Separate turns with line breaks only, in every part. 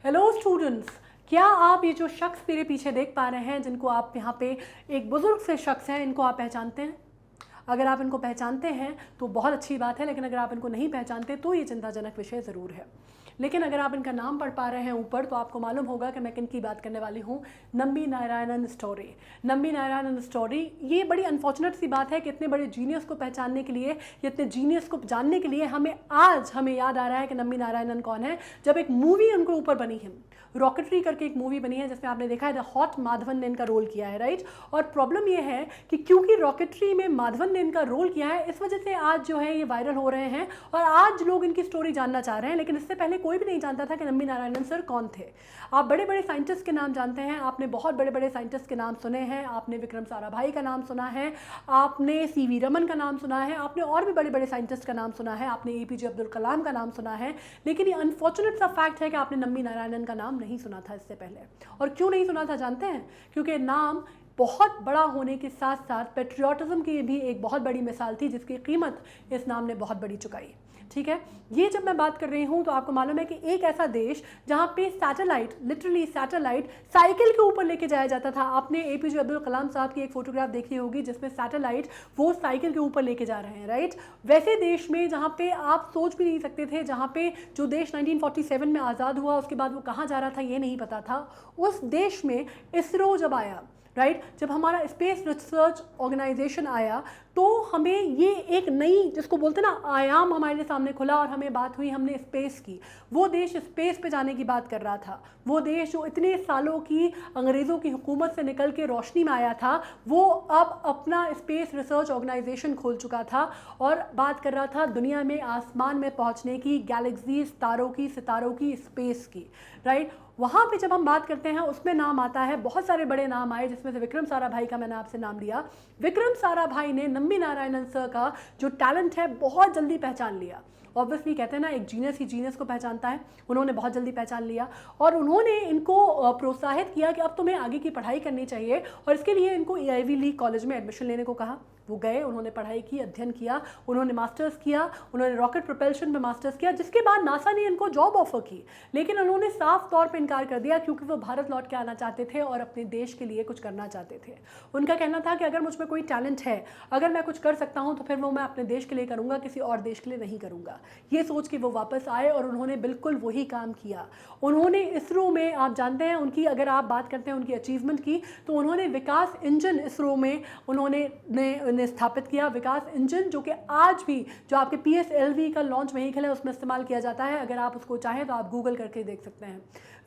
Hello students, क्या आप ये जो शख्स मेरे पीछे देख पा रहे हैं, जिनको आप यहाँ पे एक बुजुर्ग से शख्स हैं, इनको आप पहचानते हैं? अगर आप इनको पहचानते हैं तो बहुत अच्छी बात है, लेकिन अगर आप इनको नहीं पहचानते तो ये चिंताजनक विषय ज़रूर है। लेकिन अगर आप इनका नाम पढ़ पा रहे हैं ऊपर, तो आपको मालूम होगा कि मैं किन की बात करने वाली हूँ। नम्बी नारायणन स्टोरी। नम्बी नारायणन स्टोरी, ये बड़ी अनफॉर्चुनेट सी बात है कि इतने बड़े जीनियस को पहचानने के लिए, इतने जीनियस को जानने के लिए हमें याद आ रहा है कि नम्बी नारायणन कौन है, जब एक मूवी उनके ऊपर बनी है। रॉकेटरी करके एक मूवी बनी है जिसमें आपने देखा है द हॉट माधवन ने इनका रोल किया है, राइट। और प्रॉब्लम ये है कि क्योंकि रॉकेटरी में माधवन ने इनका रोल किया है, इस वजह से आज जो है ये वायरल हो रहे हैं और आज लोग इनकी स्टोरी जानना चाह रहे हैं। लेकिन इससे पहले कोई भी नहीं जानता था कि नम्बी नारायणन सर कौन थे। आप बड़े बड़े साइंटिस्ट के नाम जानते हैं, आपने बहुत बड़े बड़े साइंटिस्ट के नाम सुने हैं, आपने विक्रम साराभाई का नाम सुना है, आपने सीवी रमन का नाम सुना है, आपने और भी बड़े बड़े साइंटिस्ट का नाम सुना है, आपने एपीजे अब्दुल कलाम का नाम सुना है। लेकिन ये अनफॉर्चुनेट सा फैक्ट है कि आपने नम्बी नारायणन का नाम नहीं सुना था इससे पहले। और क्यों नहीं सुना था जानते हैं? क्योंकि नाम बहुत बड़ा होने के साथ साथ पेट्रियाटिज्म की भी एक बहुत बड़ी मिसाल थी, जिसकी कीमत इस नाम ने बहुत बड़ी चुकाई। ठीक है, ये जब मैं बात कर रही हूँ तो आपको मालूम है कि एक ऐसा देश जहाँ पे सैटेलाइट, लिटरली सैटेलाइट साइकिल के ऊपर लेके जाया जाता था। आपने एपीजे अब्दुल कलाम साहब की एक फोटोग्राफ देखी होगी जिसमें सैटेलाइट वो साइकिल के ऊपर लेके जा रहे हैं, राइट। वैसे देश में जहाँ पे आप सोच भी नहीं सकते थे, जहाँ पे जो देश 1947 में आज़ाद हुआ उसके बाद वो कहाँ जा रहा था ये नहीं पता था, उस देश में इसरो जब आया, राइट, जब हमारा स्पेस रिसर्च ऑर्गेनाइजेशन आया, तो हमें ये एक नई, जिसको बोलते ना, आयाम हमारे सामने खुला और हमें बात हुई, हमने स्पेस की। वो देश स्पेस पे जाने की बात कर रहा था, वो देश जो इतने सालों की अंग्रेज़ों की हुकूमत से निकल के रोशनी में आया था, वो अब अपना स्पेस रिसर्च ऑर्गेनाइजेशन खोल चुका था और बात कर रहा था दुनिया में आसमान में पहुँचने की, गैलेक्सी, सितारों की स्पेस की, राइट। वहाँ पे जब हम बात करते हैं उसमें नाम आता है, बहुत सारे बड़े नाम आए, जिसमें से विक्रम साराभाई का मैंने आपसे नाम लिया। विक्रम साराभाई ने नम्बी नारायणन सर का जो टैलेंट है बहुत जल्दी पहचान लिया। ऑब्वियसली कहते हैं ना, एक जीनियस ही जीनियस को पहचानता है, उन्होंने बहुत जल्दी पहचान लिया और उन्होंने इनको प्रोत्साहित किया कि अब तुम्हें आगे की पढ़ाई करनी चाहिए, और इसके लिए इनको ईआईवी लीग कॉलेज में एडमिशन लेने को कहा। वो गए, उन्होंने पढ़ाई की, अध्ययन किया, उन्होंने मास्टर्स किया, उन्होंने रॉकेट प्रोपल्शन में मास्टर्स किया, जिसके बाद नासा ने इनको जॉब ऑफर की, लेकिन उन्होंने साफ तौर पे इनकार कर दिया क्योंकि वो भारत लौट के आना चाहते थे और अपने देश के लिए कुछ करना चाहते थे। उनका कहना था कि अगर मुझ में कोई टैलेंट है, अगर मैं कुछ कर सकता हूँ तो फिर वो मैं अपने देश के लिए करूँगा, किसी और देश के लिए नहीं करूँगा। ये सोच के वो वापस आए और उन्होंने बिल्कुल वही काम किया। उन्होंने इसरो में, आप जानते हैं उनकी, अगर आप बात करते हैं उनकी अचीवमेंट की, तो उन्होंने विकास इंजन इसरो में उन्होंने स्थापित किया। विकास इंजन जो कि आज भी, जो आपके PSLV का लॉन्च व्हीकल है, उसमें इस्तेमाल किया जाता है। अगर आप उसको चाहें तो आप गूगल करके देख सकते हैं,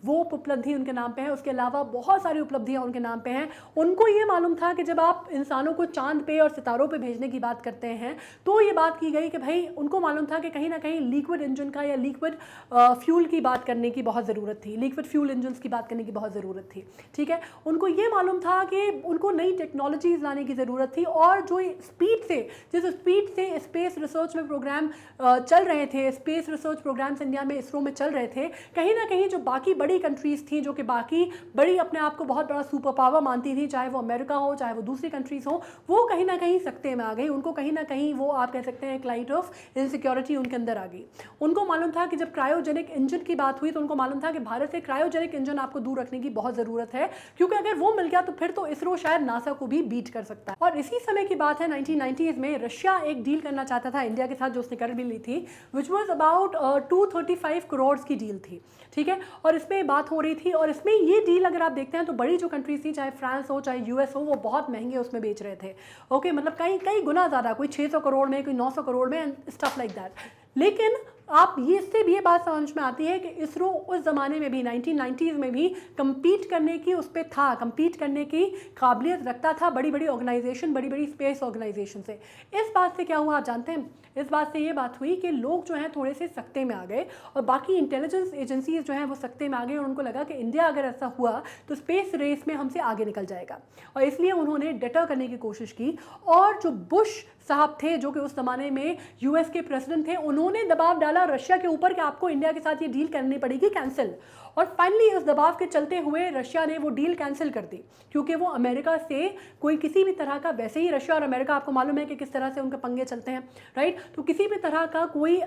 वो उपलब्धि उनके नाम पे है। उसके अलावा बहुत सारी उपलब्धियां उनके नाम पे हैं। उनको ये मालूम था कि जब आप इंसानों को चांद पे और सितारों पे भेजने की बात करते हैं, तो ये बात की गई कि भाई, उनको मालूम था कि कहीं ना कहीं लिक्विड इंजन का या लिक्विड फ्यूल की बात करने की बहुत ज़रूरत थी, लिक्विड फ्यूल इंजन की बात करने की बहुत ज़रूरत थी। ठीक है, उनको ये मालूम था कि उनको नई टेक्नोलॉजीज़ लाने की ज़रूरत थी, और जो स्पीड से, जिस स्पीड से स्पेस रिसर्च में प्रोग्राम चल रहे थे, स्पेस रिसर्च प्रोग्राम्स इंडिया में इसरो में चल रहे थे, कहीं ना कहीं जो बाकी बड़ी कंट्रीज़ थी, जो कि बाकी बड़ी अपने आप को बहुत बड़ा सुपर पावर मानती थी, चाहे वो अमेरिका हो, चाहे वो दूसरी कंट्रीज़ हो, वो कहीं ना कहीं सकते में आ गई। उनको कहीं ना कहीं, वो आप कह सकते हैं, एक लाइट ऑफ इनसिक्योरिटी उनके अंदर आ गई। उनको मालूम था कि जब क्रायोजेनिक इंजन की बात हुई, तो उनको मालूम था कि भारत से क्रायोजेनिक इंजन आपको दूर रखने की बहुत ज़रूरत है, क्योंकि अगर वो मिल गया तो फिर तो इसरो शायद नासा को भी बीट कर सकता है। और इसी समय की बात है, 1990s में रशिया एक डील करना चाहता था इंडिया के साथ, जो उसने कर भी ली थी, विच वॉज अबाउट 235 करोड़ की डील थी। ठीक है, और इसमें बात हो रही थी, और इसमें ये डील अगर आप देखते हैं तो बड़ी जो कंट्रीज थी, चाहे फ्रांस हो, चाहे US हो, वो बहुत महंगे उसमें बेच रहे थे। ओके, मतलब कई कई गुना ज़्यादा, कोई 600 करोड़ में, कोई 900 करोड़ में, एंड स्टफ लाइक दैट। लेकिन आप ये, इससे भी ये बात समझ में आती है कि इसरो उस ज़माने में भी, 1990s में भी कंपीट करने की, उस पर था, कंपीट करने की काबिलियत रखता था बड़ी बड़ी ऑर्गेनाइजेशन, बड़ी बड़ी स्पेस ऑर्गेनाइजेशन से। इस बात से क्या हुआ आप जानते हैं? इस बात से ये बात हुई कि लोग जो हैं थोड़े से सकते में आ गए, और बाकी इंटेलिजेंस एजेंसीज जो हैं वो सकते में आ गए, और उनको लगा कि इंडिया अगर ऐसा हुआ तो स्पेस रेस में हमसे आगे निकल जाएगा, और इसलिए उन्होंने डिटर करने की कोशिश की। और जो बुश साहब थे, जो कि उस जमाने में US के प्रेसिडेंट थे, उन्होंने दबाव डाला रशिया के ऊपर कि आपको इंडिया के साथ ये डील करनी पड़ेगी कैंसिल। और फाइनली उस दबाव के चलते हुए रशिया ने वो डील कैंसिल कर दी, क्योंकि वो अमेरिका से कोई किसी भी तरह का, वैसे ही रशिया और अमेरिका आपको मालूम है कि किस तरह से उनके पंगे चलते हैं, राइट। तो किसी भी तरह का कोई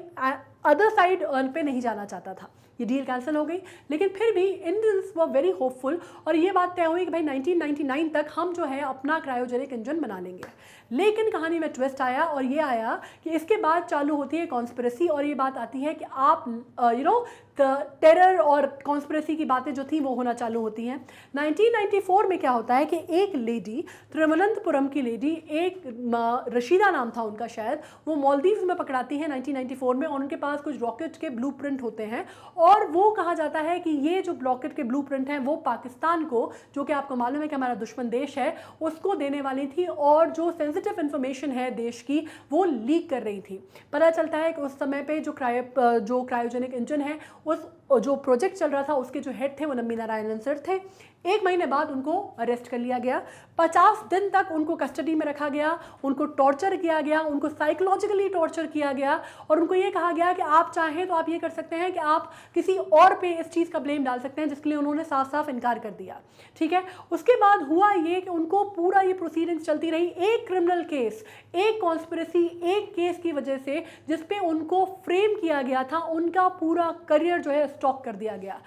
अदर साइड पे नहीं जाना चाहता था। ये डील कैंसिल हो गई, लेकिन फिर भी इंडियंस वर वेरी होपफुल और ये बात तय हुई कि भाई 1999 तक हम जो है अपना क्रायोजेनिक इंजन बना लेंगे। लेकिन कहानी में ट्विस्ट आया और ये आया कि इसके बाद चालू होती है कॉन्स्पिरेसी और ये बात आती है कि आप टेरर और कॉन्स्पिरेसी की बातें जो थी वो होना चालू होती हैं। 1994 में क्या होता है कि एक लेडी, त्रिवनंतपुरम की लेडी, एक रशीदा नाम था उनका शायद, वो मालदीव्स में पकड़ाती है 1994 में और उनके पास कुछ रॉकेट के ब्लूप्रिंट होते हैं और वो कहा जाता है कि ये जो रॉकेट के ब्लूप्रिंट हैं वो पाकिस्तान को, जो कि आपको मालूम है कि हमारा दुश्मन देश है, उसको देने वाली थी और जो सेंसिटिव इन्फॉर्मेशन है देश की वो लीक कर रही थी। पता चलता है कि उस समय पे जो क्रायोजेनिक इंजन है, उस जो प्रोजेक्ट चल रहा था उसके जो हेड थे वो नम्मी नारायणन सर थे। 1 महीने बाद उनको अरेस्ट कर लिया गया, 50 दिन तक उनको कस्टडी में रखा गया, उनको टॉर्चर किया गया, उनको साइकोलॉजिकली टॉर्चर किया गया और उनको ये कहा गया कि आप चाहें तो आप ये कर सकते हैं कि आप किसी और पे इस चीज़ का ब्लेम डाल सकते हैं, जिसके लिए उन्होंने साफ साफ इनकार कर दिया। ठीक है, उसके बाद हुआ ये कि उनको पूरा ये प्रोसीडिंग्स चलती रही, एक क्रिमिनल केस, एक कॉन्स्पिरेसी, एक केस की वजह से जिसपे उनको फ्रेम किया गया था, उनका पूरा करियर जो है स्टॉप कर दिया गया।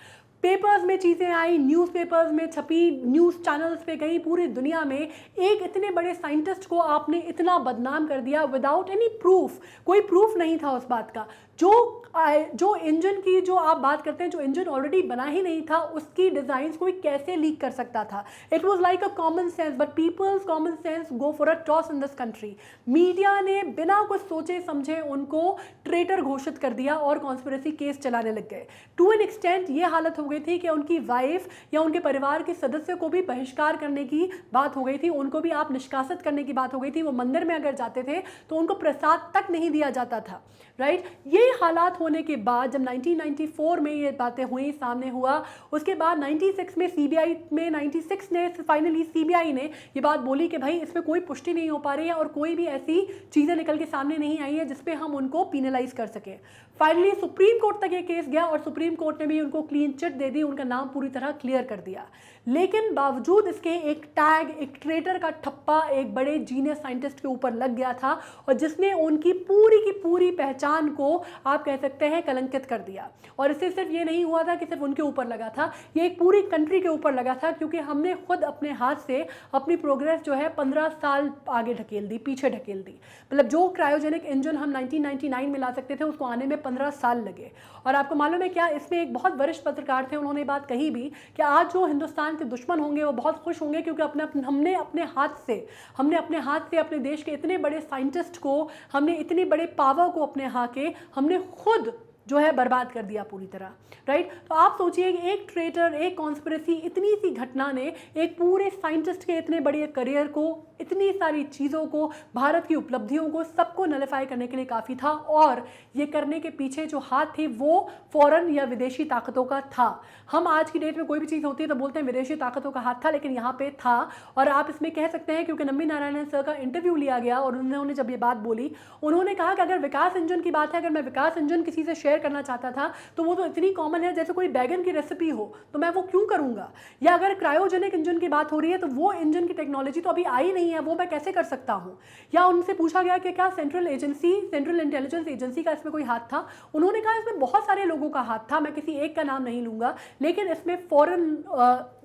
पेपर्स में चीज़ें आई, न्यूज़पेपर्स में छपी, न्यूज़ चैनल्स पे गई, पूरी दुनिया में एक इतने बड़े साइंटिस्ट को आपने इतना बदनाम कर दिया विदाउट एनी प्रूफ। कोई प्रूफ नहीं था उस बात का। जो इंजन की जो आप बात करते हैं, जो इंजन ऑलरेडी बना ही नहीं था, उसकी डिज़ाइंस कोई कैसे लीक कर सकता था? It was like a common sense, but people's common sense go for a toss in this country. Media ने बिना कुछ सोचे समझे उनको ट्रेटर घोषित कर दिया और कॉन्स्पिरेसी केस चलाने लग गए। टू एन एक्सटेंट ये हालत हो गई थी कि उनकी वाइफ या उनके परिवार के सदस्य को भी बहिष्कार करने की बात हो गई थी, उनको भी आप निष्कासित करने की बात हो गई थी। वो मंदिर में अगर जाते थे तो उनको प्रसाद तक नहीं दिया जाता था। राइट, ये हालात होने के बाद जब 1994 में ये बातें हुई, सामने हुआ, उसके बाद 96 में सीबीआई में 96 ने फाइनली सीबीआई ने ये बात बोली कि भाई इसमें कोई पुष्टि नहीं हो पा रही है और कोई भी ऐसी चीज़ें निकल के सामने नहीं आई है जिसपे हम उनको पीनलाइज कर सकें। फाइनली सुप्रीम कोर्ट तक ये केस गया और सुप्रीम कोर्ट ने भी उनको क्लीन चिट दे दी, उनका नाम पूरी तरह क्लियर कर दिया। लेकिन बावजूद इसके एक टैग, एक ट्रेटर का ठप्पा एक बड़े जीनियस साइंटिस्ट के ऊपर लग गया था और जिसने उनकी पूरी की पूरी पहचान को आप कह सकते हैं कलंकित कर दिया। और इससे सिर्फ ये नहीं हुआ था कि सिर्फ उनके ऊपर लगा था, ये एक पूरी कंट्री के ऊपर लगा था, क्योंकि हमने खुद अपने हाथ से अपनी प्रोग्रेस जो है 15 साल आगे ढकेल दी, पीछे ढकेल दी। मतलब जो क्रायोजेनिक इंजन हम 1999 में ला सकते थे उसको आने में 15 साल लगे। और आपको मालूम है क्या, इसमें एक बहुत वरिष्ठ पत्रकार थे, उन्होंने बात कही भी कि आज जो हिंदुस्तान के दुश्मन होंगे वो बहुत खुश होंगे, क्योंकि हमने अपने हाथ से अपने देश के इतने बड़े साइंटिस्ट को, हमने इतनी बड़े पावर को अपने हाथ के हमने खुद जो है बर्बाद कर दिया पूरी तरह। राइट, तो आप सोचिए कि एक ट्रेटर, एक कॉन्स्पिरेसी, इतनी सी घटना ने एक पूरे साइंटिस्ट के इतने बड़े करियर को, इतनी सारी चीज़ों को, भारत की उपलब्धियों को, सबको नलिफाई करने के लिए काफ़ी था। और ये करने के पीछे जो हाथ थे वो फॉरेन या विदेशी ताकतों का था। हम आज की डेट में कोई भी चीज़ होती है तो बोलते हैं विदेशी ताकतों का हाथ था, लेकिन यहाँ पे था। और आप इसमें कह सकते हैं क्योंकि नम्मी नारायणन सर का इंटरव्यू लिया गया और उन्होंने जब ये बात बोली, उन्होंने कहा कि अगर विकास इंजन की बात है, अगर मैं विकास इंजन किसी से शेयर करना चाहता था तो वो तो इतनी कॉमन है जैसे कोई बैगन की रेसिपी हो, तो मैं वो क्यों करूँगा? या अगर क्रायोजेनिक इंजन की बात हो रही है तो वो इंजन की टेक्नोलॉजी तो अभी आई नहीं है, वो मैं कैसे कर सकता हूँ? या उनसे पूछा गया कि क्या सेंट्रल इंटेलिजेंस एजेंसी का इसमें कोई हाथ था? उन्होंने कहा इसमें बहुत सारे लोगों का हाथ था, मैं किसी एक का नाम नहीं लूँगा, लेकिन इसमें फॉरेन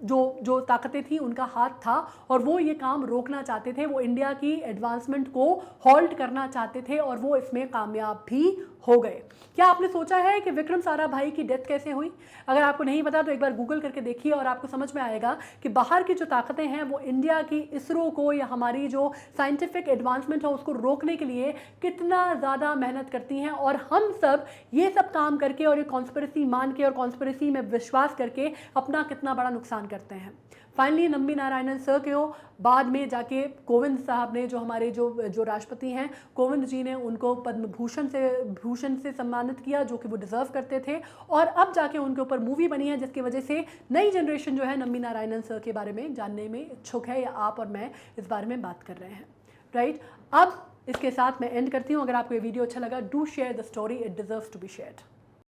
जो ताकतें थी उनका हाथ था और वो ये काम रोकना चाहते थे, वो इंडिया की एडवांसमेंट को हॉल्ट करना चाहते थे और वो इसमें कामयाब भी हो गए। क्या आपने सोचा है कि विक्रम साराभाई की डेथ कैसे हुई? अगर आपको नहीं पता तो एक बार गूगल करके देखिए और आपको समझ में आएगा कि बाहर की जो ताकतें हैं वो इंडिया की इसरो को या हमारी जो साइंटिफिक एडवांसमेंट है उसको रोकने के लिए कितना ज़्यादा मेहनत करती हैं। और हम सब ये सब काम करके और ये कॉन्स्पिरेसी मान के और कॉन्स्पिरेसी में विश्वास करके अपना कितना बड़ा नुकसान करते हैं। फाइनली नम्मी नारायणन सर को बाद में जाके कोविंद साहब ने, जो हमारे जो राष्ट्रपति हैं, कोविंद जी ने उनको पद्म भूषण से सम्मानित किया, जो कि वो डिज़र्व करते थे। और अब जाके उनके ऊपर मूवी बनी है जिसकी वजह से नई जनरेशन जो है नम्मी नारायणन सर के बारे में जानने में इच्छुक है, या आप और मैं इस बारे में बात कर रहे हैं। राइट, अब इसके साथ मैं एंड करती हूँ। अगर आपको ये वीडियो अच्छा लगा, do share the story, it deserves to be shared.